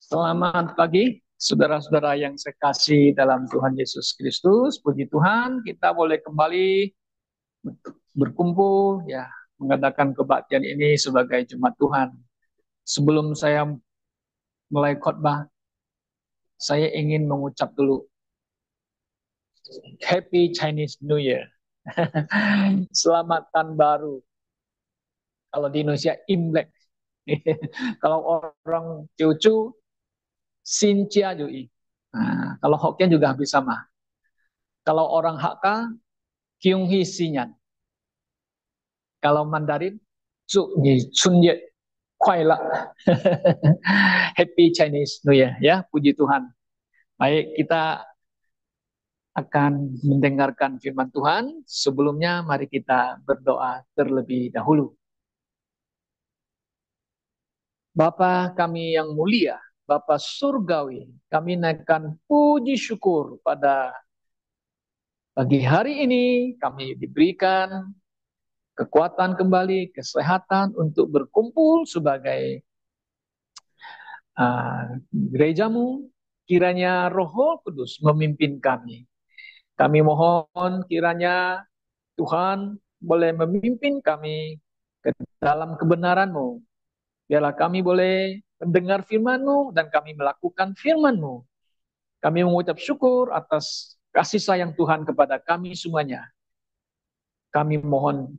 Selamat pagi, saudara-saudara yang saya kasih dalam Tuhan Yesus Kristus. Puji Tuhan, kita boleh kembali berkumpul, ya, mengadakan kebaktian ini sebagai jemaat Tuhan. Sebelum saya mulai khotbah, saya ingin mengucap dulu Happy Chinese New Year. Selamat Tahun Baru. Kalau di Indonesia Imlek. Kalau orang Teochew, Xin Chia Jui. Nah, kalau Hokkien juga hampir sama. Kalau orang Hakka, Kyung Hee Sinyan. Kalau Mandarin, Zu Ni Chun Ye Kuai La. Happy Chinese New Year, ya, puji Tuhan. Baik, kita akan mendengarkan firman Tuhan. Sebelumnya mari kita berdoa terlebih dahulu. Bapa kami yang mulia, Bapa surgawi, kami naikkan puji syukur pada pagi hari ini. Kami diberikan kekuatan kembali, kesehatan untuk berkumpul sebagai gerejamu. Kiranya Roh Kudus memimpin kami. Kami mohon kiranya Tuhan boleh memimpin kami ke dalam kebenaran-Mu. Biarlah kami boleh mendengar firman-Mu dan kami melakukan firman-Mu. Kami mengucap syukur atas kasih sayang Tuhan kepada kami semuanya. Kami mohon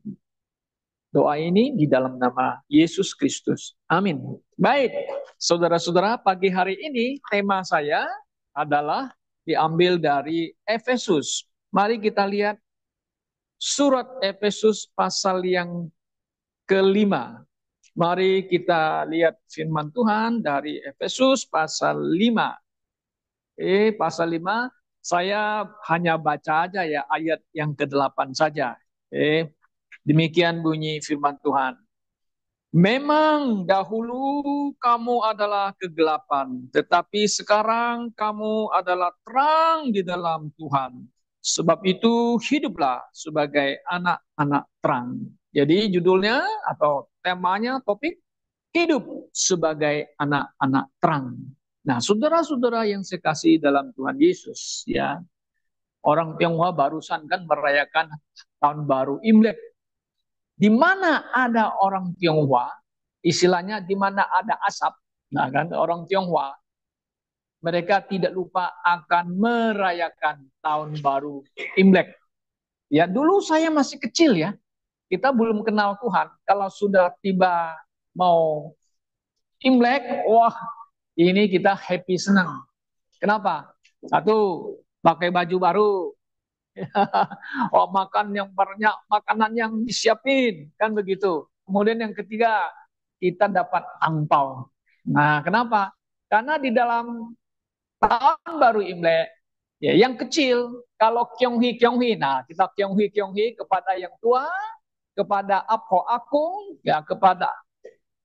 doa ini di dalam nama Yesus Kristus. Amin. Baik, saudara-saudara, pagi hari ini tema saya adalah diambil dari Efesus. Mari kita lihat surat Efesus pasal yang kelima. Mari kita lihat firman Tuhan dari Efesus pasal 5. Pasal 5, saya hanya baca aja ya ayat yang ke-8 saja. Demikian bunyi firman Tuhan. Memang dahulu kamu adalah kegelapan, tetapi sekarang kamu adalah terang di dalam Tuhan. Sebab itu hiduplah sebagai anak-anak terang. Jadi judulnya atau temanya topik hidup sebagai anak-anak terang. Nah, saudara-saudara yang saya kasih dalam Tuhan Yesus, ya, orang Tionghoa barusan kan merayakan tahun baru Imlek. Di mana ada orang Tionghoa, istilahnya di mana ada asap, nah kan orang Tionghoa, mereka tidak lupa akan merayakan tahun baru Imlek. Ya, dulu saya masih kecil ya, kita belum kenal Tuhan. Kalau sudah tiba mau Imlek, wah ini kita happy senang. Kenapa? Satu, pakai baju baru. Oh, makan yang banyak, makanan yang disiapin, kan begitu. Kemudian yang ketiga, kita dapat angpau. Nah, kenapa? Karena di dalam tahun baru Imlek, ya yang kecil, kalau Kyonghi, nah kita Kyonghi kepada yang tua, kepada Apo Akung, ya kepada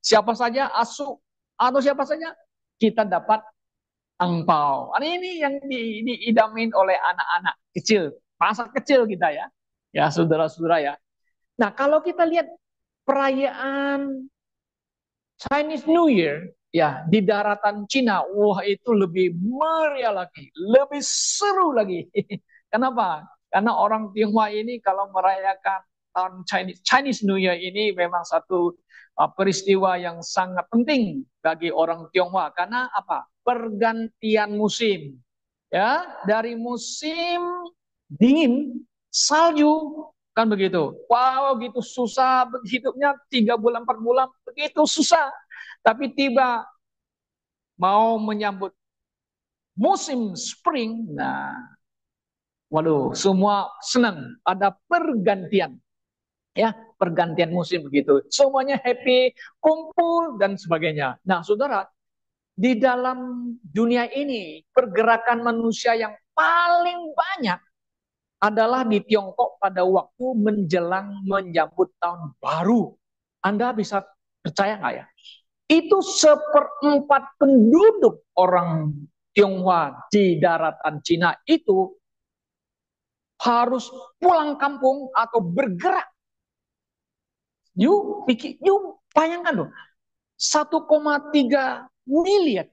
siapa saja, Asu, atau siapa saja, kita dapat angpau. Ini yang diidamin oleh anak-anak kecil, masa kecil kita ya, ya saudara-saudara ya. Nah kalau kita lihat perayaan Chinese New Year, ya di daratan Cina, wah itu lebih meriah lagi, lebih seru lagi. Kenapa? Karena orang Tionghoa ini kalau merayakan tahun Chinese New Year ini memang satu peristiwa yang sangat penting bagi orang Tionghoa. Karena apa? Pergantian musim. Ya, dari musim dingin, salju, kan begitu. Wow, gitu susah hidupnya 3 bulan 4 bulan begitu susah. Tapi tiba mau menyambut musim spring, nah, waduh, semua senang ada pergantian, ya, pergantian musim begitu. Semuanya happy, kumpul dan sebagainya. Nah, saudara, di dalam dunia ini pergerakan manusia yang paling banyak adalah di Tiongkok pada waktu menjelang menyambut tahun baru. Anda bisa percaya nggak ya? Itu 1/4 penduduk orang Tionghoa di daratan Cina itu harus pulang kampung atau bergerak. You bayangkan loh, 1,3 miliar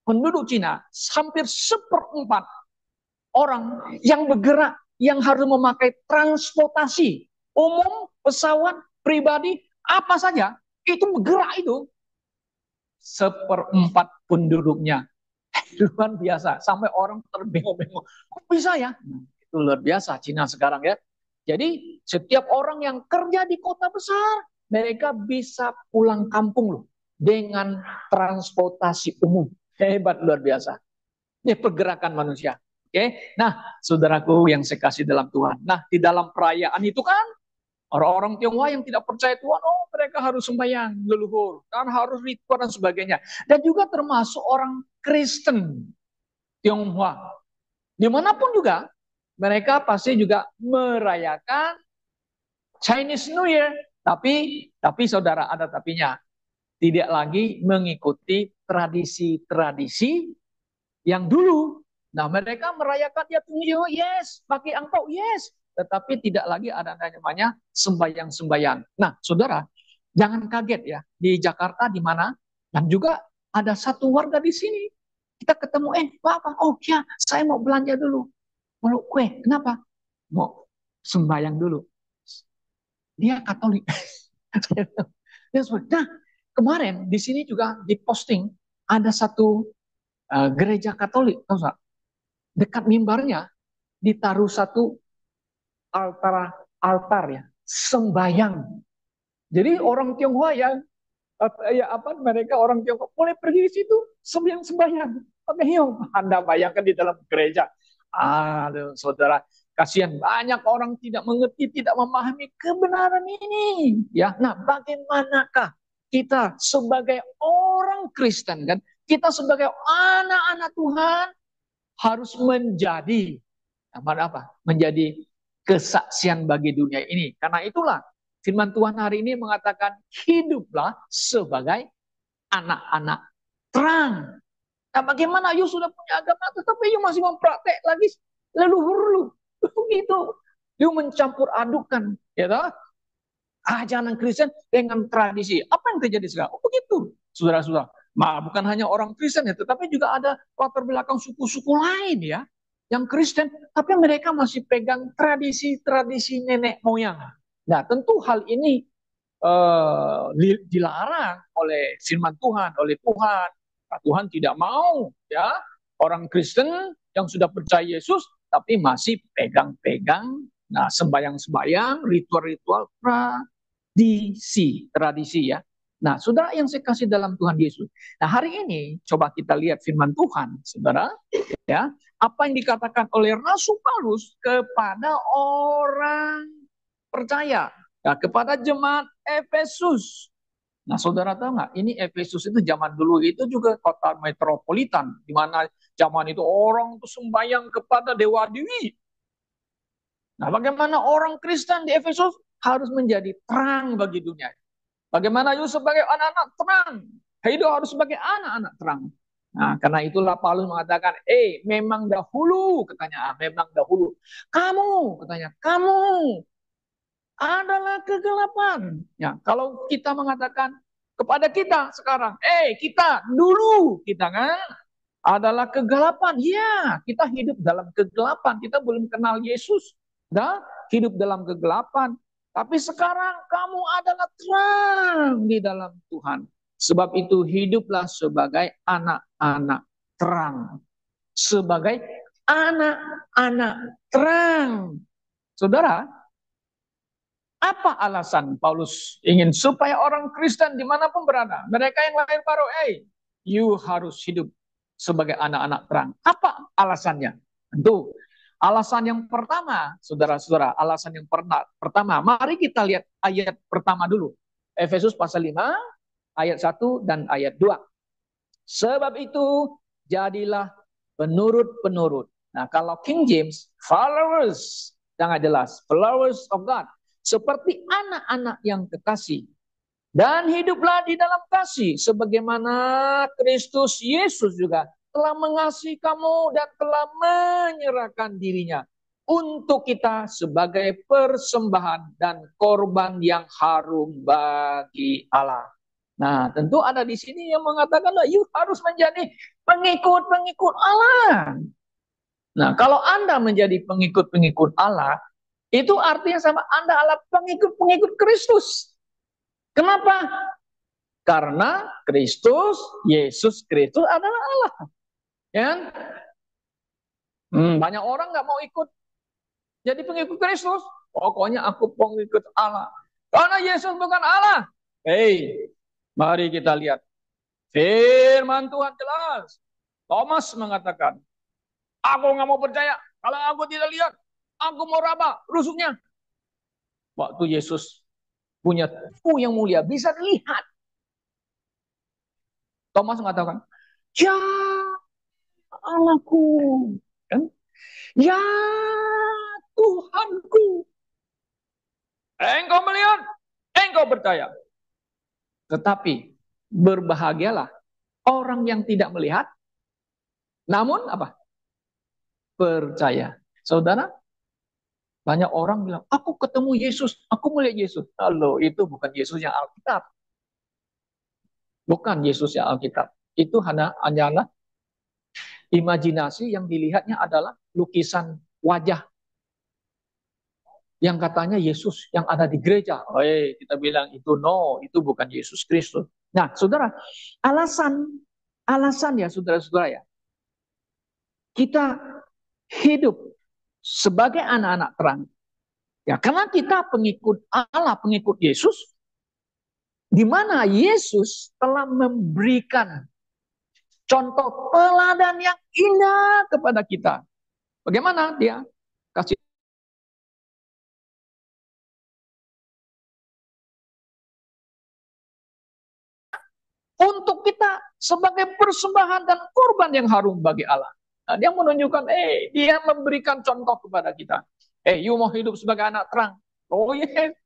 penduduk Cina, hampir seperempat orang yang bergerak, yang harus memakai transportasi umum, pesawat, pribadi, apa saja, itu bergerak itu. Seperempat penduduknya. Luar biasa. Sampai orang terbengong-bengong. Kok bisa ya? Itu luar biasa Cina sekarang ya. Jadi setiap orang yang kerja di kota besar, mereka bisa pulang kampung loh dengan transportasi umum. Hebat luar biasa. Ini pergerakan manusia. Oke. Nah, saudaraku yang saya kasih dalam Tuhan. Nah, di dalam perayaan itu kan orang-orang Tionghoa yang tidak percaya Tuhan, oh mereka harus sembahyang leluhur, dan harus ritual dan sebagainya. Dan juga termasuk orang Kristen Tionghoa. Dimanapun juga, mereka pasti juga merayakan Chinese New Year. Tapi saudara ada tapinya. Tidak lagi mengikuti tradisi-tradisi yang dulu. Nah mereka merayakan ya Tunggio, yes. Pakai angpau, yes. Tetapi tidak lagi ada namanya sembayang-sembayang. Nah saudara, jangan kaget ya. Di Jakarta di mana, dan juga ada satu warga di sini. Kita ketemu, Bapak, oh ya saya mau belanja dulu. Mau kue, kenapa? Mau sembayang dulu. Dia Katolik. Nah, kemarin di sini juga diposting ada satu gereja Katolik, tahu nggak? Dekat mimbarnya ditaruh satu altar altar ya, sembayang. Jadi orang Tionghoa ya apa mereka orang Tionghoa boleh pergi di situ sembahyang. Oke, yuk. Anda bayangkan di dalam gereja. Aduh, saudara, kasihan banyak orang tidak mengerti, tidak memahami kebenaran ini. Ya, nah bagaimanakah kita sebagai orang Kristen kan, kita sebagai anak-anak Tuhan harus menjadi apa? Menjadi kesaksian bagi dunia ini. Karena itulah firman Tuhan hari ini mengatakan hiduplah sebagai anak-anak terang. Nah, bagaimana you sudah punya agama tetapi you masih mempraktek lagi leluhur lu. Begitu. You mencampur adukan, ya toh? Ajaran Kristen dengan tradisi. Apa yang terjadi sekarang? Oh, begitu. Saudara-saudara. Nah, bukan hanya orang Kristen ya, tetapi juga ada latar belakang suku-suku lain ya, yang Kristen, tapi mereka masih pegang tradisi-tradisi nenek moyang. Nah, tentu hal ini dilarang oleh firman Tuhan, oleh Tuhan. Nah, Tuhan tidak mau ya orang Kristen yang sudah percaya Yesus tapi masih pegang-pegang nah sembayang-sembayang, ritual-ritual tradisi ya. Nah, saudara yang saya kasih dalam Tuhan Yesus. Nah, hari ini coba kita lihat firman Tuhan, saudara, ya. Apa yang dikatakan oleh Rasul Paulus kepada orang percaya, ya, kepada jemaat Efesus. Nah, saudara tahu nggak? Ini Efesus itu zaman dulu itu juga kota metropolitan, di mana zaman itu orang tuh sembahyang kepada dewa dewi. Nah, bagaimana orang Kristen di Efesus harus menjadi terang bagi dunia. Bagaimana you sebagai anak-anak terang, hidup harus sebagai anak-anak terang. Nah, karena itulah Paulus mengatakan, memang dahulu, katanya, memang dahulu. Kamu, katanya, kamu adalah kegelapan. Ya, kalau kita mengatakan kepada kita sekarang, kita dulu, kita kan adalah kegelapan. Ya, kita hidup dalam kegelapan. Kita belum kenal Yesus. Dan hidup dalam kegelapan. Tapi sekarang kamu adalah terang di dalam Tuhan. Sebab itu hiduplah sebagai anak-anak terang. Sebagai anak-anak terang. Saudara, apa alasan Paulus ingin supaya orang Kristen dimanapun berada, mereka yang lahir baru, you harus hidup sebagai anak-anak terang. Apa alasannya? Tentu, alasan yang pertama, saudara-saudara, alasan yang pertama, mari kita lihat ayat pertama dulu. Efesus pasal 5, ayat 1 dan ayat 2. Sebab itu, jadilah penurut-penurut. Nah, kalau King James, followers, sangat jelas, followers of God. Seperti anak-anak yang kekasih. Dan hiduplah di dalam kasih. Sebagaimana Kristus Yesus juga telah mengasihi kamu dan telah menyerahkan dirinya. Untuk kita sebagai persembahan dan korban yang harum bagi Allah. Nah, tentu ada di sini yang mengatakan, you harus menjadi pengikut-pengikut Allah. Nah, kalau Anda menjadi pengikut-pengikut Allah, itu artinya sama Anda adalah pengikut-pengikut Kristus. Kenapa? Karena Kristus, Yesus Kristus adalah Allah. Ya? Banyak orang nggak mau ikut jadi pengikut Kristus. Pokoknya aku pengikut Allah. Karena Yesus bukan Allah. Hei, mari kita lihat. Firman Tuhan jelas. Thomas mengatakan, aku nggak mau percaya. Kalau aku tidak lihat, aku mau raba rusuknya. Waktu Yesus punya tubuh yang mulia, bisa dilihat. Thomas mengatakan, ya Allahku. Kan? Ya Tuhanku. Engkau melihat, engkau percaya. Tetapi berbahagialah orang yang tidak melihat, namun apa? Percaya. Saudara, banyak orang bilang, aku ketemu Yesus, aku melihat Yesus. Halo, itu bukan Yesus yang Alkitab. Bukan Yesus yang Alkitab. Itu hanyalah imajinasi yang dilihatnya adalah lukisan wajah yang katanya Yesus yang ada di gereja. Oh, kita bilang itu no, itu bukan Yesus Kristus. Nah, saudara, alasan ya saudara-saudara ya, kita hidup sebagai anak-anak terang. Ya, karena kita pengikut Allah, pengikut Yesus, di mana Yesus telah memberikan contoh teladan yang indah kepada kita. Bagaimana dia kasih untuk kita sebagai persembahan dan korban yang harum bagi Allah. Nah, dia menunjukkan, dia memberikan contoh kepada kita. You mau hidup sebagai anak terang? Oh yes.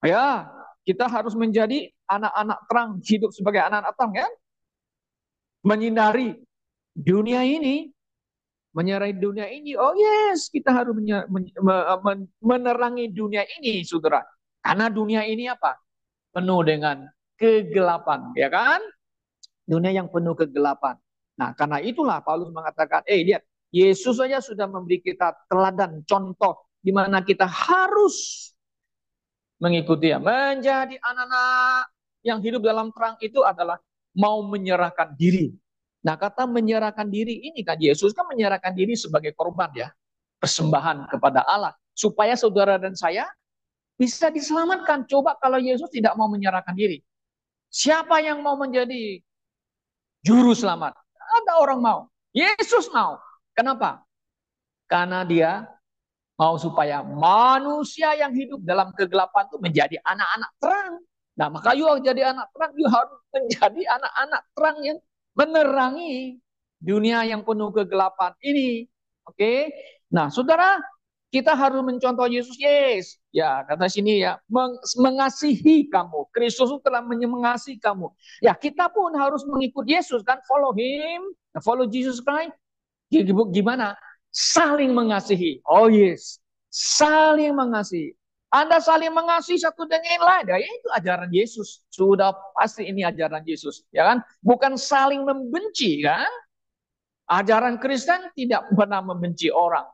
Ya, kita harus menjadi anak-anak terang, hidup sebagai anak-anak terang ya. Menyinari dunia ini, menyerahi dunia ini. Oh yes, kita harus menerangi dunia ini, saudara. Karena dunia ini apa? Penuh dengan kegelapan, ya kan? Dunia yang penuh kegelapan. Nah, karena itulah Paulus mengatakan, lihat, Yesus saja sudah memberi kita teladan, contoh, di mana kita harus mengikuti dia. Menjadi anak-anak yang hidup dalam terang itu adalah mau menyerahkan diri. Nah, kata menyerahkan diri ini kan, Yesus kan menyerahkan diri sebagai korban ya, persembahan kepada Allah. Supaya saudara dan saya bisa diselamatkan. Coba kalau Yesus tidak mau menyerahkan diri. Siapa yang mau menjadi juru selamat? Ada orang mau. Yesus mau. Kenapa? Karena dia mau supaya manusia yang hidup dalam kegelapan itu menjadi anak-anak terang. Nah, maka you jadi anak terang, you harus menjadi anak-anak terang yang menerangi dunia yang penuh kegelapan ini. Oke? Nah, saudara, kita harus mencontoh Yesus. Yes, ya kata sini ya, mengasihi kamu. Kristus telah mengasihi kamu. Ya, kita pun harus mengikut Yesus kan, follow Him, follow Jesus Christ. Gimana? Saling mengasihi. Oh yes, saling mengasihi. Anda saling mengasihi satu dengan yang lain. Ya, itu ajaran Yesus. Sudah pasti ini ajaran Yesus, ya kan? Bukan saling membenci, kan? Ajaran Kristen tidak pernah membenci orang.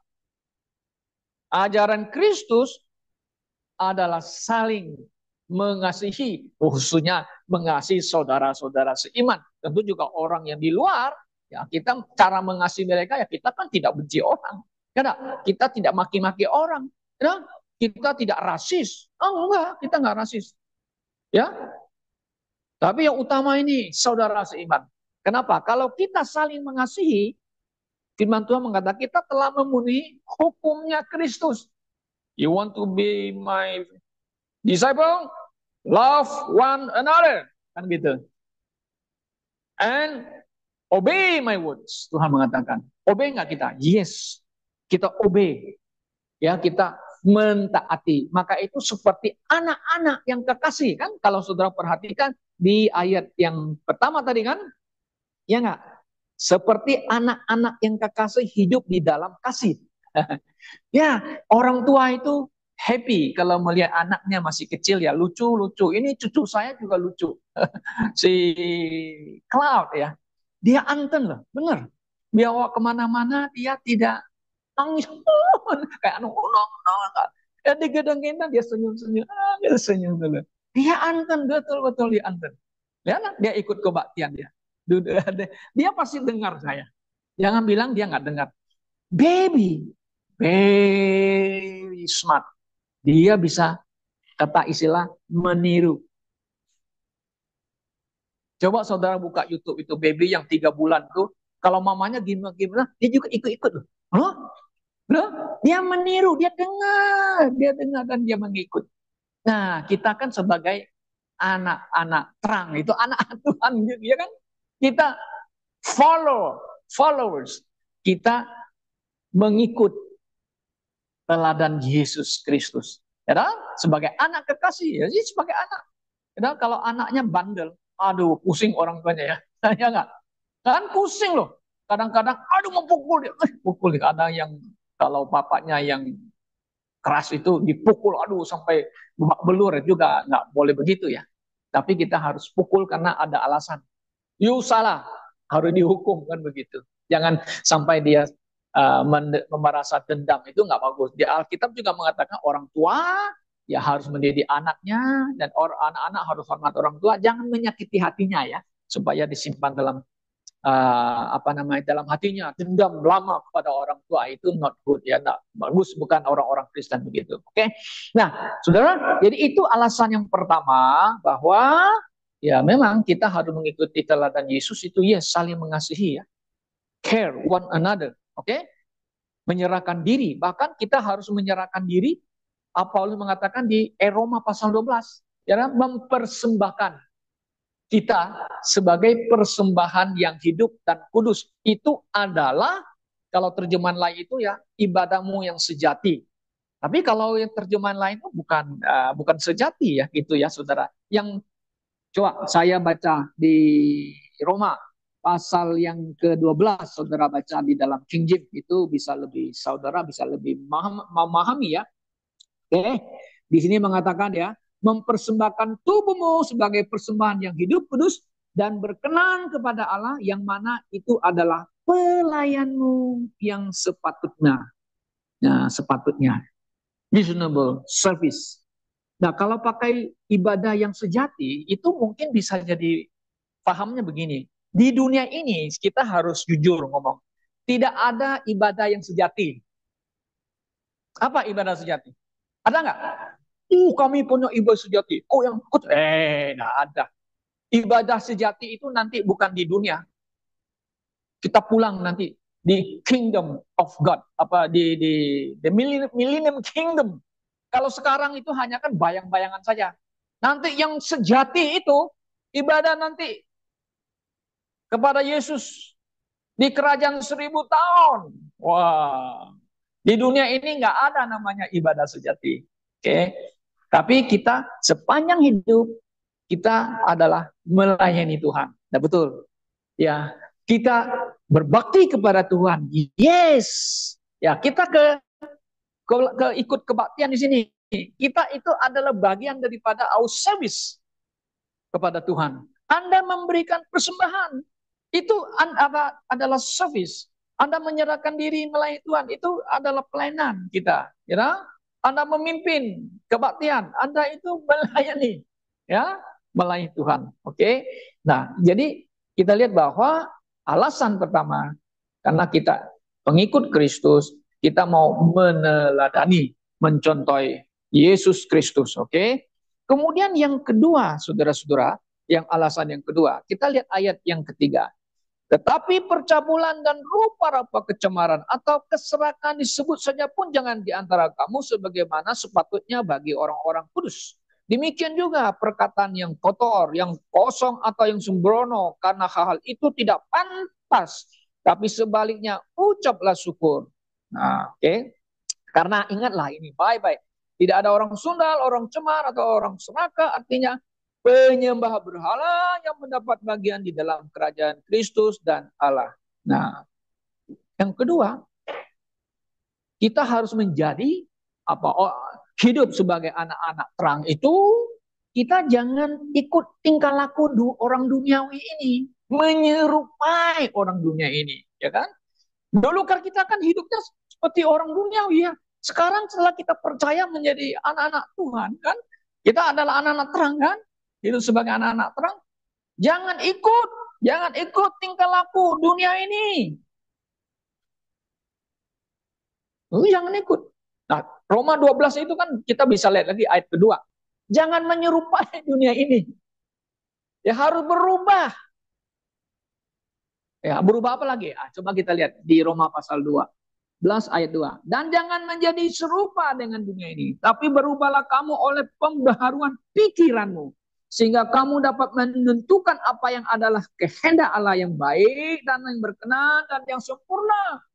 Ajaran Kristus adalah saling mengasihi, khususnya mengasihi saudara-saudara seiman. Tentu juga orang yang di luar, ya kita cara mengasihi mereka ya kita kan tidak benci orang. Karena kita tidak maki-maki orang. Ya, kita tidak rasis. Oh enggak, kita enggak rasis. Ya. Tapi yang utama ini saudara seiman. Kenapa? Kalau kita saling mengasihi, firman Tuhan mengatakan kita telah memenuhi hukumnya Kristus. You want to be my disciple? Love one another. Kan gitu. And obey my words. Tuhan mengatakan. Obey nggak kita? Yes. Kita obey. Ya, kita mentaati. Maka itu seperti anak-anak yang kekasih. Kan kalau saudara perhatikan di ayat yang pertama tadi kan. Ya nggak? Seperti anak-anak yang kekasih hidup di dalam kasih. Ya, orang tua itu happy kalau melihat anaknya masih kecil ya, lucu-lucu. Ini cucu saya juga lucu. Si Cloud ya, dia anteng loh, bener. Dia bawa kemana-mana dia tidak nangis kayak anak unang, ya digedeng-gedeng dia senyum-senyum, dia senyum dulu. Dia anteng, betul-betul dia anteng. Ya, dia ikut kebaktian dia. Dia pasti dengar saya. Jangan bilang dia nggak dengar. Baby, very smart. Dia bisa, kata istilah, meniru. Coba saudara buka YouTube itu baby yang 3 bulan tuh, kalau mamanya gimana gimana, dia juga ikut-ikut loh. Hah? Loh? Dia meniru, dia dengar dan dia mengikut. Nah, kita kan sebagai anak-anak terang itu anak Tuhan gitu ya kan? Kita followers. Kita mengikut teladan Yesus Kristus. Ya kan? Sebagai anak kekasih, ya sih sebagai anak. Ya, kalau anaknya bandel, aduh pusing orang tuanya ya. Ya enggak? Kan pusing loh. Kadang-kadang aduh mau pukul dia. Pukul dia. Ada yang kalau bapaknya yang keras itu dipukul aduh sampai babak belur juga nggak boleh begitu ya. Tapi kita harus pukul karena ada alasan. You salah, harus dihukum kan begitu. Jangan sampai dia merasa dendam, itu nggak bagus. Di Alkitab juga mengatakan orang tua ya harus mendidik anaknya dan anak-anak harus hormat orang tua. Jangan menyakiti hatinya ya, supaya disimpan dalam apa namanya dalam hatinya dendam lama kepada orang tua itu not good ya, not bagus, bukan orang-orang Kristen begitu. Oke, nah saudara, jadi itu alasan yang pertama bahwa ya memang kita harus mengikuti teladan Yesus itu ya, saling mengasihi ya, care one another. Oke, menyerahkan diri, bahkan kita harus menyerahkan diri. Paulus mengatakan di Roma pasal 12 ya, mempersembahkan kita sebagai persembahan yang hidup dan kudus. Itu adalah, kalau terjemahan lain itu ya, ibadahmu yang sejati. Tapi kalau yang terjemahan lain itu bukan sejati ya, gitu ya saudara. Yang coba saya baca di Roma pasal yang ke-12, saudara baca di dalam King James itu bisa lebih, saudara bisa lebih memahami ya. Oke, di sini mengatakan ya, mempersembahkan tubuhmu sebagai persembahan yang hidup, kudus, dan berkenan kepada Allah, yang mana itu adalah pelayanmu yang sepatutnya. Nah, sepatutnya. Reasonable service. Nah, kalau pakai ibadah yang sejati, itu mungkin bisa jadi pahamnya begini. Di dunia ini, kita harus jujur ngomong. Tidak ada ibadah yang sejati. Apa ibadah sejati? Ada nggak? Kami punya ibadah sejati. Oh yang ikut? Nggak ada. Ibadah sejati itu nanti bukan di dunia. Kita pulang nanti di kingdom of God, apa di the millennium kingdom. Kalau sekarang itu hanya kan bayang-bayangan saja. Nanti yang sejati itu ibadah nanti kepada Yesus di kerajaan 1.000 tahun. Wah, di dunia ini nggak ada namanya ibadah sejati. Oke, tapi kita sepanjang hidup kita adalah melayani Tuhan. Nah, betul. Ya, kita berbakti kepada Tuhan. Yes. Ya, kita ikut kebaktian di sini. Kita itu adalah bagian daripada our service kepada Tuhan. Anda memberikan persembahan. Itu adalah service. Anda menyerahkan diri melayani Tuhan. Itu adalah pelayanan kita. Ya? Anda memimpin kebaktian. Anda itu melayani. Ya, melayani Tuhan. Oke. Nah, jadi kita lihat bahwa alasan pertama, karena kita pengikut Kristus, kita mau meneladani, mencontohi Yesus Kristus. Oke. Kemudian yang kedua, saudara-saudara, yang alasan yang kedua, kita lihat ayat yang ketiga. Tetapi percabulan dan rupa-rupa kecemaran atau keserakan disebut saja pun jangan di antara kamu sebagaimana sepatutnya bagi orang-orang kudus. Demikian juga perkataan yang kotor, yang kosong atau yang sembrono, karena hal-hal itu tidak pantas. Tapi sebaliknya ucaplah syukur. Nah, oke. Karena ingatlah ini, baik-baik. Tidak ada orang sundal, orang cemar, atau orang serakah, artinya penyembah berhala yang mendapat bagian di dalam kerajaan Kristus dan Allah. Nah, yang kedua, kita harus menjadi apa? hidup sebagai anak-anak terang itu kita jangan ikut tingkah laku orang duniawi ini, menyerupai orang dunia ini, ya kan? Dulu kan kita kan hidupnya seperti orang duniawi ya. Sekarang setelah kita percaya menjadi anak-anak Tuhan kan, kita adalah anak-anak terang kan, hidup sebagai anak-anak terang. Jangan ikut tingkah laku dunia ini. Jangan ikut. Nah, Roma 12 itu kan kita bisa lihat lagi ayat kedua. Jangan menyerupai dunia ini. Ya harus berubah. Ya, berubah apa lagi? Coba kita lihat di Roma pasal 12 ayat 2. Dan jangan menjadi serupa dengan dunia ini, tapi berubahlah kamu oleh pembaharuan pikiranmu, sehingga kamu dapat menentukan apa yang adalah kehendak Allah yang baik dan yang berkenan dan yang sempurna.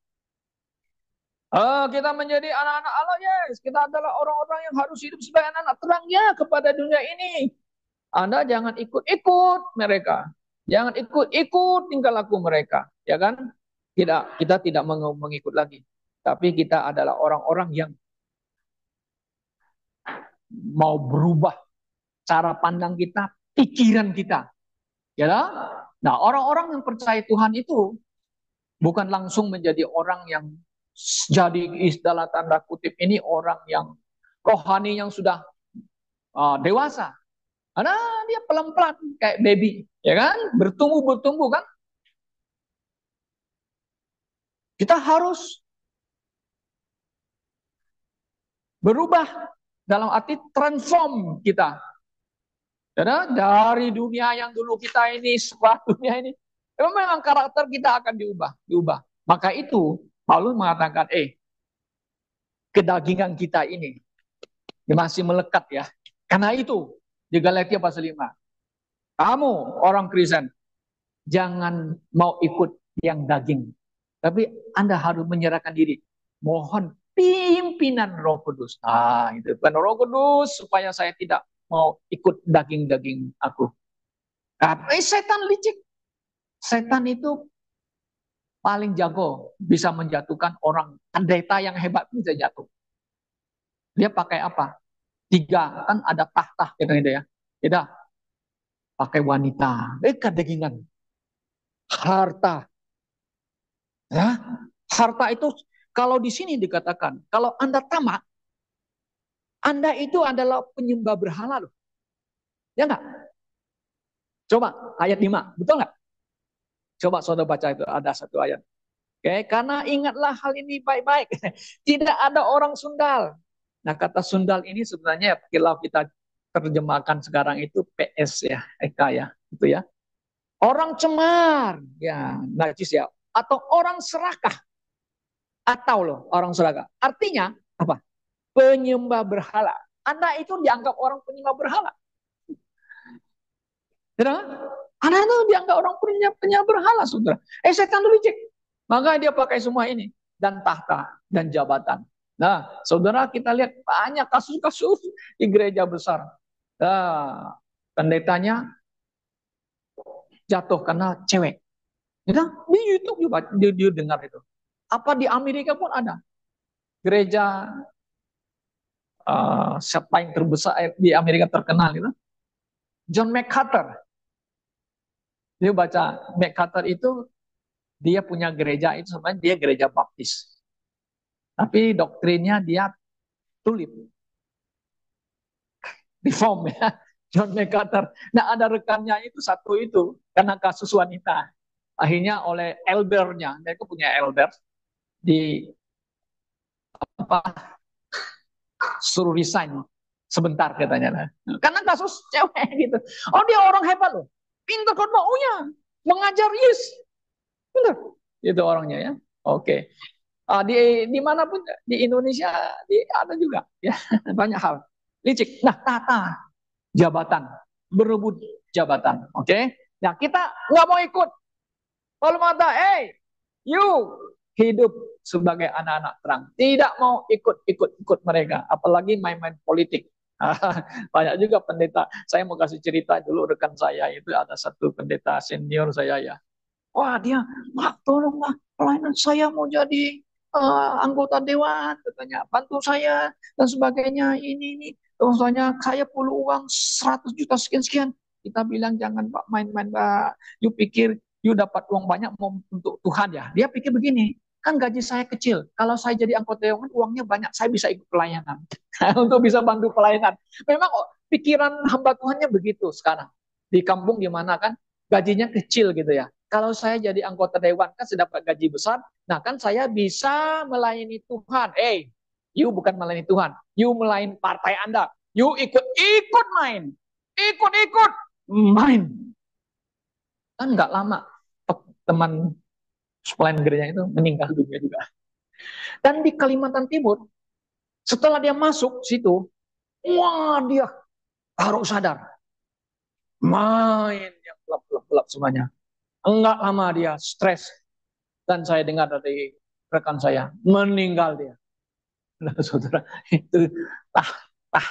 Kita menjadi anak-anak Allah, yes. Kita adalah orang-orang yang harus hidup sebagai anak terangnya kepada dunia ini. Anda jangan ikut-ikut mereka. Jangan ikut-ikut tingkah laku mereka. Ya kan? Kita tidak mengikut lagi. Tapi kita adalah orang-orang yang mau berubah cara pandang kita, pikiran kita. Ya kan? Nah, orang-orang yang percaya Tuhan itu bukan langsung menjadi orang yang jadi istilah tanda kutip ini orang yang rohani yang sudah dewasa. Karena dia pelan-pelan kayak baby, ya kan? Bertumbuh kan? Kita harus berubah dalam arti transform kita. Ya, dari dunia yang dulu kita ini, sebuah dunia ini, memang karakter kita akan diubah. Maka itu Paulus mengatakan, kedagingan kita ini masih melekat ya. Karena itu di Galatia pasal 5, kamu orang Kristen jangan mau ikut yang daging, tapi Anda harus menyerahkan diri. Mohon pimpinan Roh Kudus. Itu kan Roh Kudus supaya saya tidak mau ikut daging-daging aku. Setan licik. Setan itu paling jago bisa menjatuhkan orang pendeta yang hebat bisa jatuh. Dia pakai apa? 3 kan ada tahta gitu ya. Tidak pakai wanita, kedagingan, harta. Ya, harta itu kalau di sini dikatakan, kalau Anda tamak, Anda itu adalah penyembah berhala loh. Ya enggak? Coba ayat 5, betul enggak? Coba saudara baca itu, ada satu ayat. Oke, karena ingatlah hal ini baik-baik. Tidak ada orang sundal. Nah, kata sundal ini sebenarnya kalau kita terjemahkan sekarang itu PS ya, Eka ya, itu ya. Orang cemar, ya, najis ya, atau orang serakah. Atau loh, orang serakah. Artinya apa? Penyembah berhala. Anda itu dianggap orang penyembah berhala. Ya, Anda itu dianggap orang penyembah berhala, saudara. Setan itu licik. Maka dia pakai semua ini. Dan tahta, dan jabatan. Nah, saudara kita lihat banyak kasus-kasus di gereja besar. Nah, pendetanya jatuh karena cewek. Ya, di YouTube juga dia dengar itu. Apa di Amerika pun ada. Gereja siapa yang terbesar di Amerika terkenal itu? John MacArthur. Dia baca MacArthur itu dia punya gereja itu sebenarnya dia gereja baptis. Tapi doktrinnya dia tulip. Reform ya. John MacArthur. Nah ada rekannya itu satu itu karena kasus wanita. Akhirnya oleh eldernya, mereka punya elder di apa suruh resign sebentar katanya. Karena kasus cewek gitu. Oh dia orang hebat loh. Pintar khotbah, mengajar yes. Pintar. Itu orangnya ya. Oke. Di mana pun di Indonesia ada juga ya banyak hal licik. Nah tata jabatan berebut jabatan. Oke. Nah kita nggak mau ikut. Kalau mata, you hidup sebagai anak-anak terang. Tidak mau ikut mereka. Apalagi main-main politik. Banyak juga pendeta. Saya mau kasih cerita dulu rekan saya itu ada satu pendeta senior saya ya. Wah dia, tolonglah pelayanan saya mau jadi anggota dewan, katanya bantu saya dan sebagainya. Ini, misalnya saya perlu uang 100 juta sekian-sekian. Kita bilang jangan Pak main-main Pak. You pikir you dapat uang banyak mau untuk Tuhan ya? Dia pikir begini, kan gaji saya kecil. Kalau saya jadi anggota dewan uangnya banyak, saya bisa ikut pelayanan untuk bisa bantu pelayanan. Memang pikiran hamba Tuhannya begitu sekarang. Di kampung gimana kan gajinya kecil gitu ya. Kalau saya jadi anggota dewan kan sudah dapat gaji besar, nah kan saya bisa melayani Tuhan. You bukan melayani Tuhan, you melayani partai Anda. You ikut-ikut main, ikut-ikut main. Kan nggak lama teman pelayan gereja itu meninggal dunia juga. Dan di Kalimantan Timur, setelah dia masuk situ, wah dia baru sadar, main yang gelap-gelap semuanya. Enggak lama dia stres, dan saya dengar dari rekan saya meninggal dia. Nah, saudara, itu tah, tah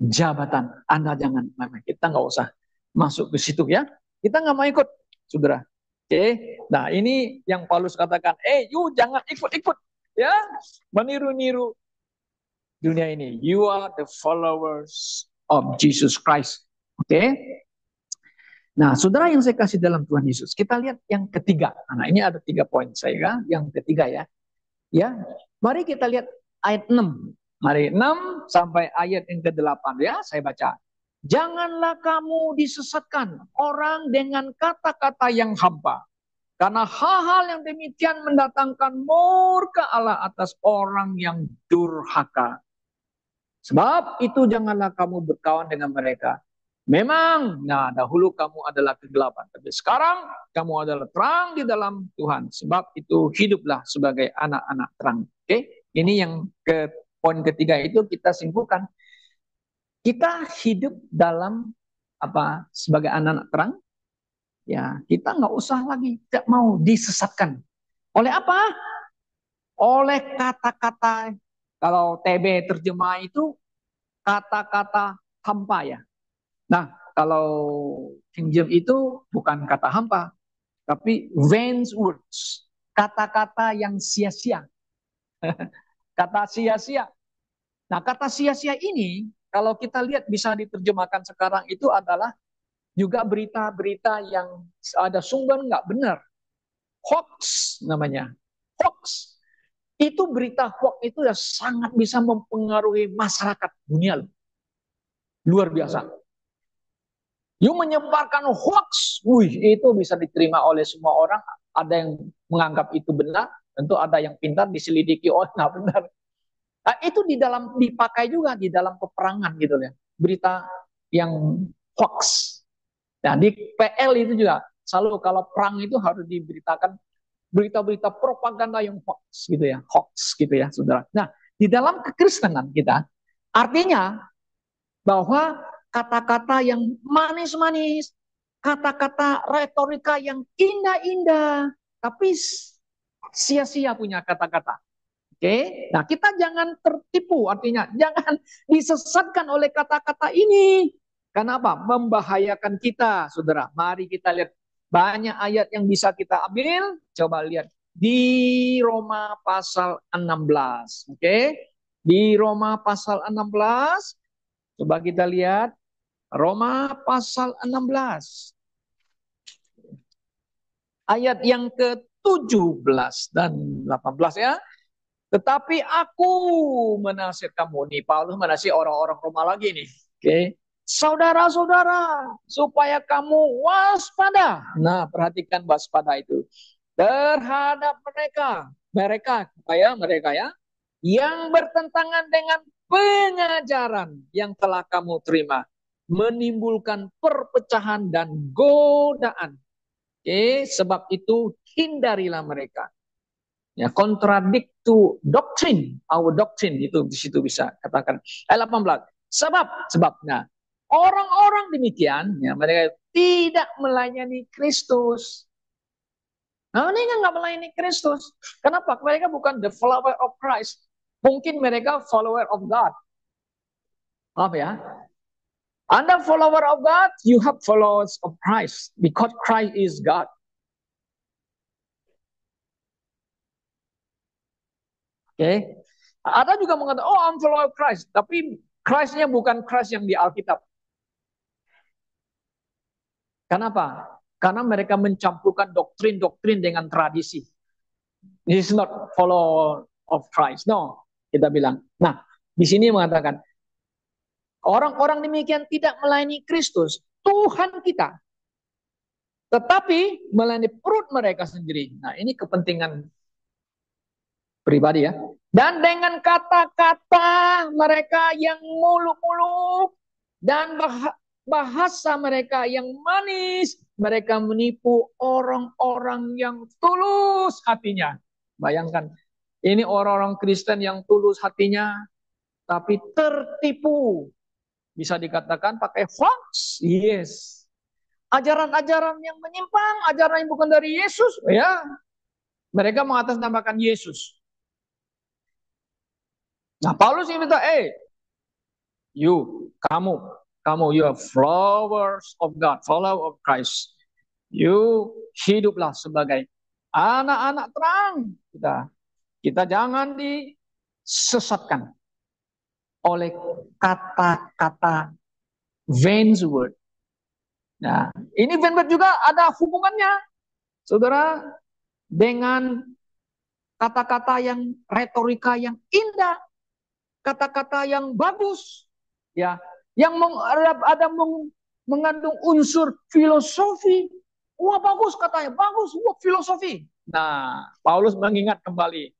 jabatan. Anda jangan, kita nggak usah masuk ke situ ya. Kita nggak mau ikut, saudara. Oke, nah ini yang Paulus katakan, you jangan ikut-ikut ya, meniru-niru dunia ini. You are the followers of Jesus Christ. Oke. Nah, saudara yang saya kasih dalam Tuhan Yesus, kita lihat yang ketiga. Nah, ini ada 3 poin saya, yang ketiga ya. Ya, mari kita lihat ayat 6. Mari 6 sampai ayat yang ke-8 ya, saya baca. Janganlah kamu disesatkan orang dengan kata-kata yang hampa. Karena hal-hal yang demikian mendatangkan murka Allah atas orang yang durhaka. Sebab itu janganlah kamu berkawan dengan mereka. Memang, nah dahulu kamu adalah kegelapan. Tapi sekarang kamu adalah terang di dalam Tuhan. Sebab itu hiduplah sebagai anak-anak terang. Oke, ini yang ke poin ketiga itu kita simpulkan. Kita hidup dalam apa sebagai anak-anak terang. Ya, kita nggak usah lagi tidak mau disesatkan. Oleh apa? Oleh kata-kata. Kalau TB terjemah itu kata-kata hampa ya. Nah, kalau King James itu bukan kata hampa, tapi vain words, kata-kata yang sia-sia, kata sia-sia. Nah, kata sia-sia ini kalau kita lihat bisa diterjemahkan sekarang itu adalah juga berita-berita yang ada sumber nggak benar, hoax namanya, hoax. Itu berita hoax itu ya sangat bisa mempengaruhi masyarakat dunia loh. Luar biasa. You menyebarkan hoax, itu bisa diterima oleh semua orang. Ada yang menganggap itu benar, tentu ada yang pintar diselidiki, nggak benar. Nah, itu di dalam dipakai juga di dalam peperangan gitu ya. Berita yang hoax. Nah, di PL itu juga selalu kalau perang itu harus diberitakan berita-berita propaganda yang hoax gitu ya, hoax gitu ya, saudara. Nah, di dalam kekristenan kita artinya bahwa kata-kata yang manis-manis, kata-kata retorika yang indah-indah, tapi sia-sia punya kata-kata. Oke, nah kita jangan tertipu, artinya jangan disesatkan oleh kata-kata ini. Kenapa? Membahayakan kita, saudara. Mari kita lihat banyak ayat yang bisa kita ambil. Coba lihat di Roma pasal 16. Oke, di Roma pasal 16. Coba kita lihat Roma pasal 16. Ayat yang ke-17 dan 18 ya. Tetapi aku menasihat kamu. Nih Paulus menasihat orang-orang Roma lagi nih. Oke. Saudara-saudara, supaya kamu waspada. Nah, perhatikan waspada itu. Terhadap mereka. Mereka ya. Yang bertentangan dengan pengajaran yang telah kamu terima. Menimbulkan perpecahan dan godaan. Oke, sebab itu hindarilah mereka. Ya, contradict to doctrine, our doctrine itu di situ bisa katakan. Ayat 18. Sebabnya orang-orang demikian ya mereka tidak melayani Kristus. Nah, ini kan nggak melayani Kristus. Kenapa? Mereka bukan the follower of Christ. Mungkin mereka follower of God. Paham ya? Anda follower of God, you have followers of Christ. Because Christ is God. Oke. Ada juga mengatakan, oh I'm follower Christ. Tapi Christ-nya bukan Christ yang di Alkitab. Kenapa? Karena mereka mencampurkan doktrin-doktrin dengan tradisi. This is not follower of Christ. No, kita bilang. Nah, di sini mengatakan, orang-orang demikian tidak melayani Kristus, Tuhan kita. Tetapi melayani perut mereka sendiri. Nah, ini kepentingan pribadi ya. Dan dengan kata-kata mereka yang muluk-muluk dan bahasa mereka yang manis, mereka menipu orang-orang yang tulus hatinya. Bayangkan, ini orang-orang Kristen yang tulus hatinya, tapi tertipu. Bisa dikatakan pakai hoax. Yes. Ajaran-ajaran yang menyimpang, ajaran yang bukan dari Yesus, ya. Mereka mengatasnamakan Yesus. Nah, Paulus ini minta, kamu, you are followers of God, follower of Christ. You hiduplah sebagai anak-anak terang. Kita jangan disesatkan oleh kata-kata vain word. Nah, ini vain word juga ada hubungannya, saudara, dengan kata-kata yang retorika yang indah, kata-kata yang bagus, ya, yang mengandung unsur filosofi. Wah bagus katanya, bagus, wah filosofi. Nah, Paulus mengingat kembali,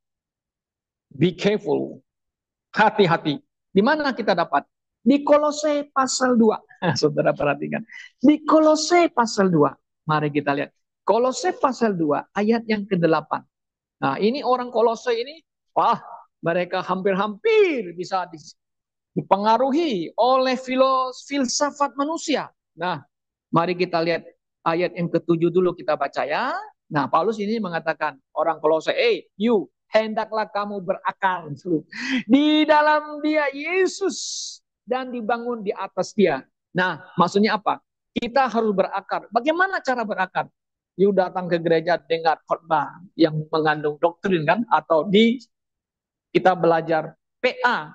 be careful, hati-hati. Di mana kita dapat? Di Kolose pasal 2. Saudara perhatikan. Di Kolose pasal 2. Mari kita lihat. Kolose pasal 2 ayat yang ke-8. Nah, ini orang Kolose ini, wah, mereka hampir-hampir bisa dipengaruhi oleh filsafat manusia. Nah, mari kita lihat ayat yang ke-7 dulu kita baca ya. Nah, Paulus ini mengatakan, orang Kolose, hendaklah kamu berakar di dalam dia Yesus dan dibangun di atas dia. Nah, maksudnya apa? Kita harus berakar. Bagaimana cara berakar? You datang ke gereja dengar khotbah yang mengandung doktrin kan, atau kita belajar PA,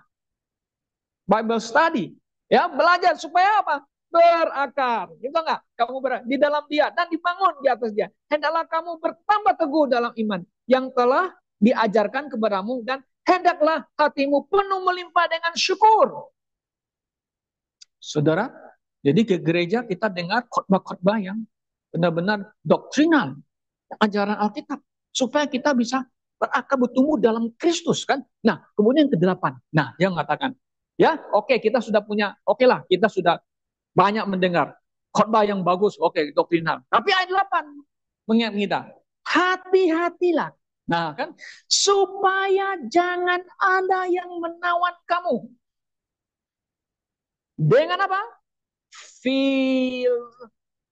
Bible study, ya belajar supaya apa? Berakar, gitu enggak? Kamu di dalam dia dan dibangun di atas dia. Hendaklah kamu bertambah teguh dalam iman yang telah diajarkan kepadamu dan hendaklah hatimu penuh melimpah dengan syukur. Saudara, jadi ke gereja kita dengar khotbah-khotbah yang benar-benar doktrinal, ajaran Alkitab, supaya kita bisa berakar bertumbuh dalam Kristus kan. Nah, kemudian ke-8. Nah, dia mengatakan, ya, oke, kita sudah punya, oke lah, kita sudah banyak mendengar khotbah yang bagus, oke, doktrinal. Tapi ayat 8 mengingat kita, hati-hatilah. Nah, kan, supaya jangan ada yang menawan kamu. Dengan apa?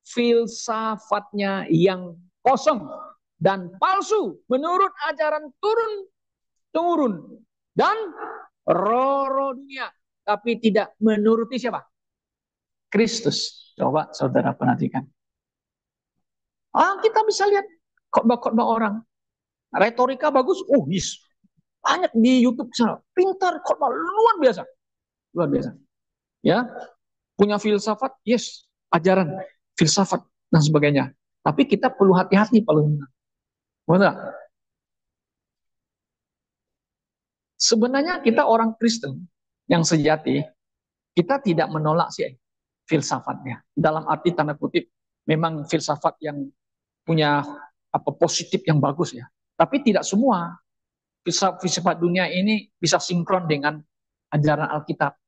Filsafatnya yang kosong dan palsu menurut ajaran turun dan roh dunia, tapi tidak menuruti siapa? Kristus. Coba saudara perhatikan. Kita bisa lihat khotbah-khotbah orang. Retorika bagus. Yes. Banyak di YouTube sana. Pintar khotbah luar biasa. Luar biasa. Ya, punya filsafat, yes, ajaran filsafat dan sebagainya. Tapi kita perlu hati-hati paling benar. Sebenarnya kita orang Kristen yang sejati, kita tidak menolak sih filsafatnya. Dalam arti tanda kutip, memang filsafat yang punya apa positif yang bagus ya. Tapi tidak semua filsafat dunia ini bisa sinkron dengan ajaran Alkitab.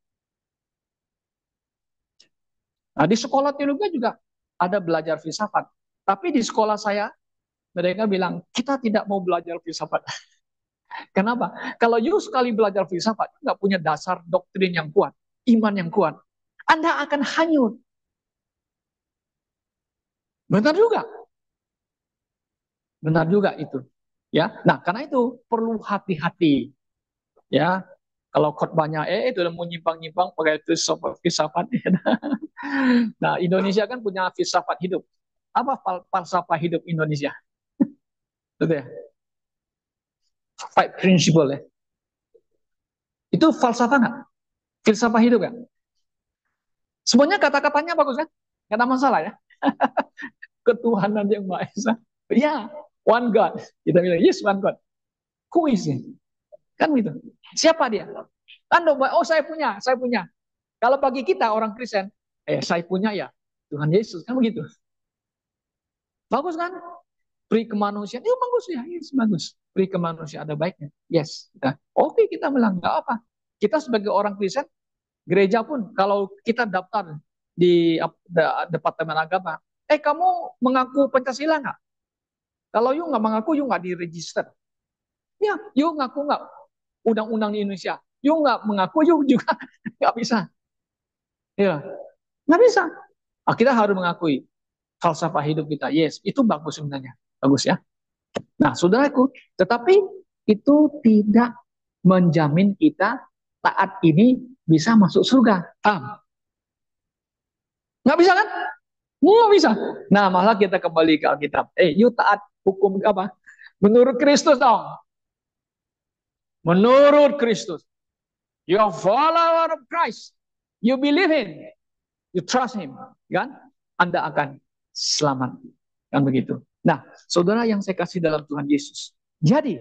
Nah, di sekolah teologi juga ada belajar filsafat. Tapi di sekolah saya, mereka bilang, kita tidak mau belajar filsafat. Kenapa? Kalau you sekali belajar filsafat, nggak punya dasar doktrin yang kuat, iman yang kuat, Anda akan hanyut. Benar juga. Benar juga itu. Ya, nah karena itu perlu hati-hati. Ya, kalau khotbahnya itu mau nyimpang-nyimpang pakai filsafat. Nah, Indonesia kan punya filsafat hidup. Apa falsafah hidup Indonesia? Itu ya. Five principle ya. Itu falsafah nggak? Filsafah hidup nggak? Semuanya kata-katanya bagus kan? Nggak ada masalah ya. Ketuhanan yang Maha Esa. Ya, one God. Kita bilang, yes, one God. Who is it? Kan gitu. Siapa dia? Kan, oh saya punya, saya punya. Kalau bagi kita orang Kristen, saya punya ya Tuhan Yesus, kan begitu. Bagus kan? Pri kemanusiaan, bagus ya, yes, bagus. Pri kemanusiaan ada baiknya, yes. Oke, kita bilang nggak apa. Kita sebagai orang Kristen, gereja pun kalau kita daftar di Departemen Agama, kamu mengaku Pancasila nggak? Kalau you nggak mengaku, you nggak diregister. Ya, you ngaku nggak undang-undang di Indonesia. You nggak mengaku, you juga nggak bisa. Ya, nggak bisa. Kita harus mengakui falsafah hidup kita. Yes, itu bagus sebenarnya. Bagus ya. Nah, saudaraku, tetapi itu tidak menjamin kita taat ini bisa masuk surga. Nggak bisa kan? Nggak bisa. Nah, malah kita kembali ke Alkitab. You taat hukum apa? Menurut Kristus dong. Menurut Kristus. You are follower of Christ. You believe in. You trust him. Kan? Anda akan selamat. Kan begitu. Nah, saudara yang saya kasih dalam Tuhan Yesus. Jadi,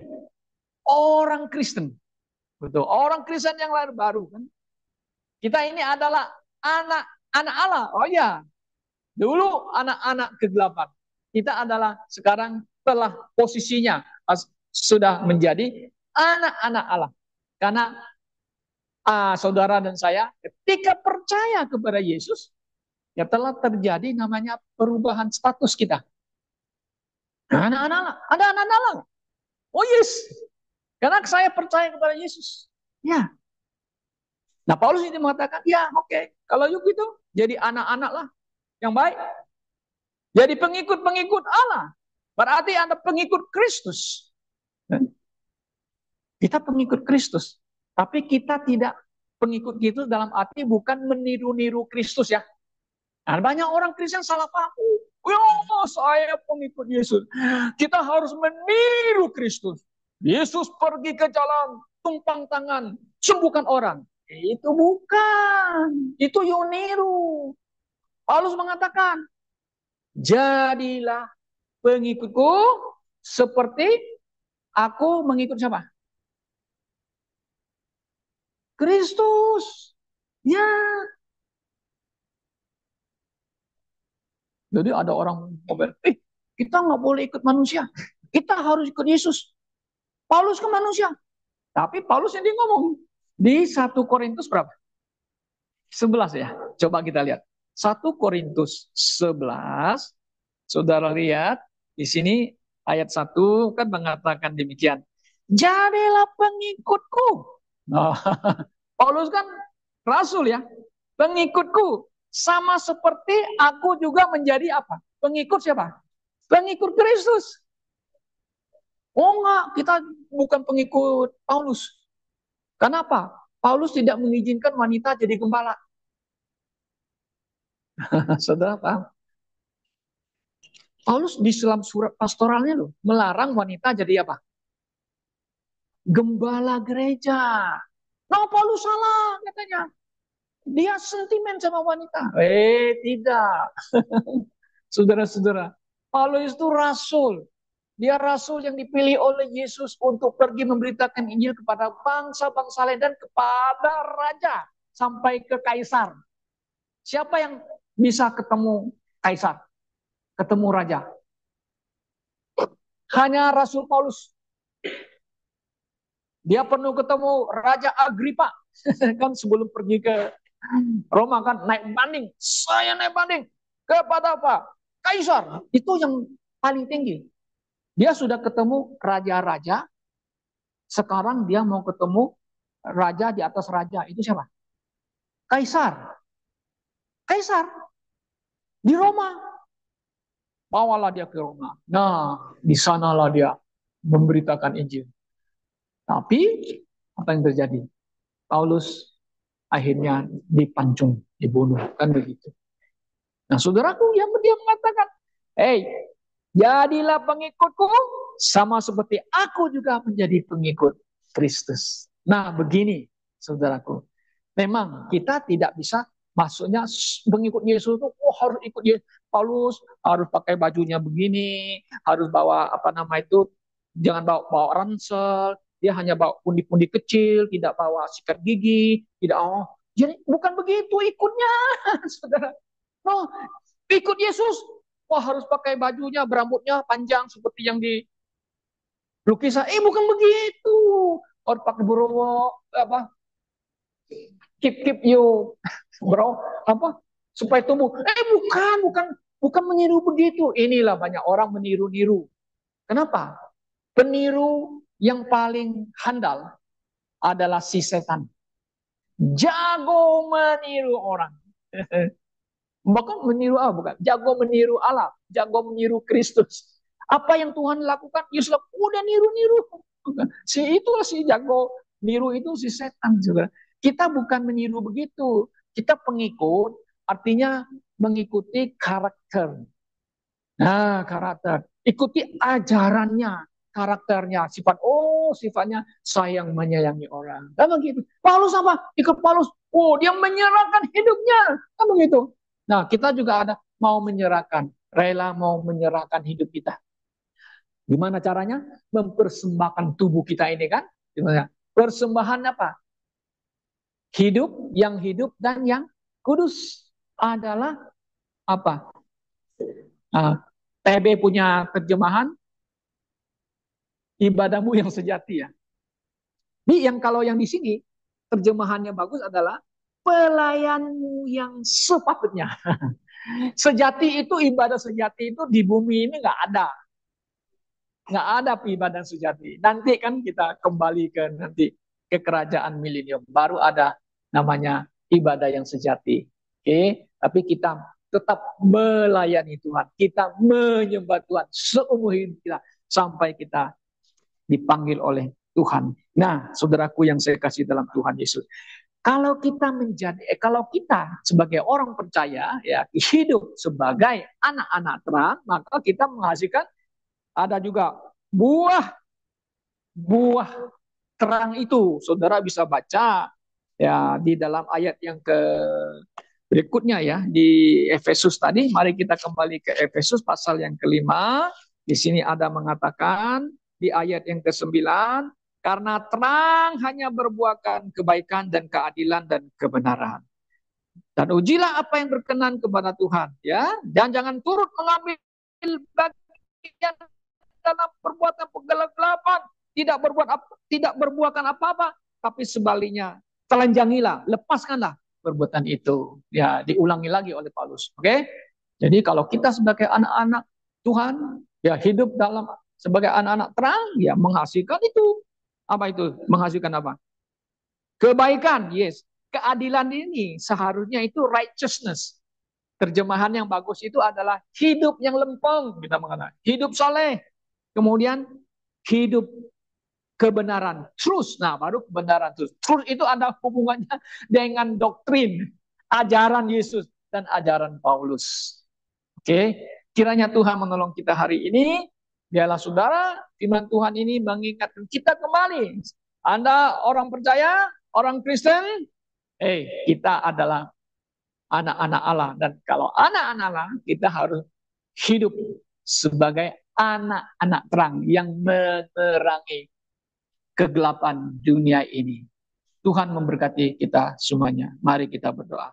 orang Kristen. Betul. Orang Kristen yang lahir baru. Kan? Kita ini adalah anak Allah. Oh ya, dulu anak-anak kegelapan. Kita adalah sekarang telah posisinya sudah menjadi anak-anak Allah. Karena saudara dan saya ketika percaya kepada Yesus, ya telah terjadi namanya perubahan status kita. Anak-anak Allah. Ada anak-anak Allah. Oh yes. Karena saya percaya kepada Yesus. Ya. Nah Paulus ini mengatakan, ya oke. Kalau yuk gitu, jadi anak-anak lah yang baik. Jadi pengikut-pengikut Allah. Berarti Anda pengikut Kristus. Kita pengikut Kristus. Tapi kita tidak pengikut Kristus dalam arti bukan meniru-niru Kristus ya. Nah, banyak orang Kristen salah paham. Oh, saya pengikut Yesus. Kita harus meniru Kristus. Yesus pergi ke jalan, tumpang tangan, sembuhkan orang. Itu bukan. Itu yang niru. Paulus mengatakan, jadilah pengikutku seperti aku mengikut siapa? Kristus. Ya. Jadi ada orang ngomel, kita nggak boleh ikut manusia. Kita harus ikut Yesus. Paulus ke manusia. Tapi Paulus yang dia ngomong. Di 1 Korintus berapa? 11 ya. Coba kita lihat. 1 Korintus 11. Saudara lihat. Di sini ayat 1 kan mengatakan demikian. Jadilah pengikutku. Nah, Paulus kan rasul ya. Pengikutku. Sama seperti aku juga menjadi apa? Pengikut siapa? Pengikut Kristus. Oh enggak, kita bukan pengikut Paulus. Kenapa? Paulus tidak mengizinkan wanita jadi gembala. Saudara paham? Paulus di dalam surat pastoralnya loh, melarang wanita jadi apa? Gembala gereja. Nah, Paulus salah katanya. Dia sentimen sama wanita. Tidak. Saudara-saudara, Paulus itu rasul. Dia rasul yang dipilih oleh Yesus untuk pergi memberitakan Injil kepada bangsa-bangsa lain dan kepada raja sampai ke kaisar. Siapa yang bisa ketemu kaisar? Ketemu raja? Hanya Rasul Paulus. Dia perlu ketemu Raja Agripa. Kan sebelum pergi ke Roma kan naik banding. Saya naik banding. Kepada apa? Kaisar. Itu yang paling tinggi. Dia sudah ketemu raja-raja. Sekarang dia mau ketemu raja di atas raja. Itu siapa? Kaisar. Kaisar. Di Roma. Bawalah dia ke Roma. Nah, di sanalah dia memberitakan Injil. Tapi apa yang terjadi? Paulus akhirnya dipancung, dibunuh, kan begitu. Nah, saudaraku yang dia mengatakan, jadilah pengikutku sama seperti aku juga menjadi pengikut Kristus. Nah, begini, saudaraku. Memang kita tidak bisa maksudnya mengikut Yesus itu harus ikut Yesus. Paulus harus pakai bajunya begini, harus bawa apa nama itu, jangan bawa ransel, dia hanya bawa pundi-pundi kecil, tidak bawa sikat gigi, tidak jadi bukan begitu ikutnya, saudara. No, ikut Yesus, wah harus pakai bajunya, berambutnya panjang seperti yang di lukisan. Bukan begitu. Harus pakai berowok, apa, keep you bro, apa, supaya tumbuh. Bukan meniru begitu. Inilah banyak orang meniru-niru. Kenapa? Peniru yang paling handal adalah si setan. Jago meniru orang. Bahkan meniru apa? Bukan. Jago meniru Allah. Jago meniru Kristus. Apa yang Tuhan lakukan, Yesus udah niru-niru. Si jago niru itu si setan juga. Kita bukan meniru begitu. Kita pengikut, artinya mengikuti karakter. Nah, karakter. Ikuti ajarannya, karakternya, sifatnya sayang menyayangi orang. Kan begitu. Paulus apa? Ikut Paulus. Oh, dia menyerahkan hidupnya. Kan begitu. Nah, kita juga ada mau menyerahkan, rela mau menyerahkan hidup kita. Gimana caranya? Mempersembahkan tubuh kita ini kan? Gimana? Persembahan apa? Hidup dan yang kudus adalah apa? TB punya terjemahan ibadahmu yang sejati ya. Kalau yang di sini terjemahannya bagus adalah pelayanmu yang sepatutnya. Sejati itu, ibadah sejati itu di bumi ini nggak ada ibadah sejati. Nanti kan kita kembali ke kerajaan milenium, baru ada namanya ibadah yang sejati. Oke, tapi kita tetap melayani Tuhan, kita menyembah Tuhan seumur hidup kita sampai kita dipanggil oleh Tuhan. Nah, saudaraku yang saya kasih dalam Tuhan Yesus, kalau kita sebagai orang percaya ya hidup sebagai anak-anak terang, maka kita menghasilkan ada juga buah terang itu. Saudara bisa baca ya di dalam ayat yang berikutnya ya di Efesus tadi. Mari kita kembali ke Efesus pasal yang kelima. Di sini ada mengatakan di ayat yang ke-9, karena terang hanya berbuahkan kebaikan dan keadilan dan kebenaran. Dan ujilah apa yang berkenan kepada Tuhan ya, dan jangan turut mengambil bagian dalam perbuatan penggelapan, tidak berbuahkan apa-apa, tapi sebaliknya telanjangilah, lepaskanlah perbuatan itu. Ya, diulangi lagi oleh Paulus. Oke? Jadi kalau kita sebagai anak-anak Tuhan, ya hidup sebagai anak-anak terang, ya menghasilkan itu. Apa itu? Menghasilkan apa? Kebaikan, yes. Keadilan ini seharusnya itu righteousness. Terjemahan yang bagus itu adalah hidup yang lempeng, kita mengatakan. Hidup soleh. Kemudian hidup kebenaran, truth. Nah, baru kebenaran truth. Truth itu ada hubungannya dengan doktrin, ajaran Yesus dan ajaran Paulus. Oke, kiranya Tuhan menolong kita hari ini. Biarlah saudara, firman Tuhan ini mengingatkan kita kembali. Anda orang percaya, orang Kristen, kita adalah anak-anak Allah. Dan kalau anak-anak Allah, kita harus hidup sebagai anak-anak terang yang menerangi kegelapan dunia ini. Tuhan memberkati kita semuanya. Mari kita berdoa.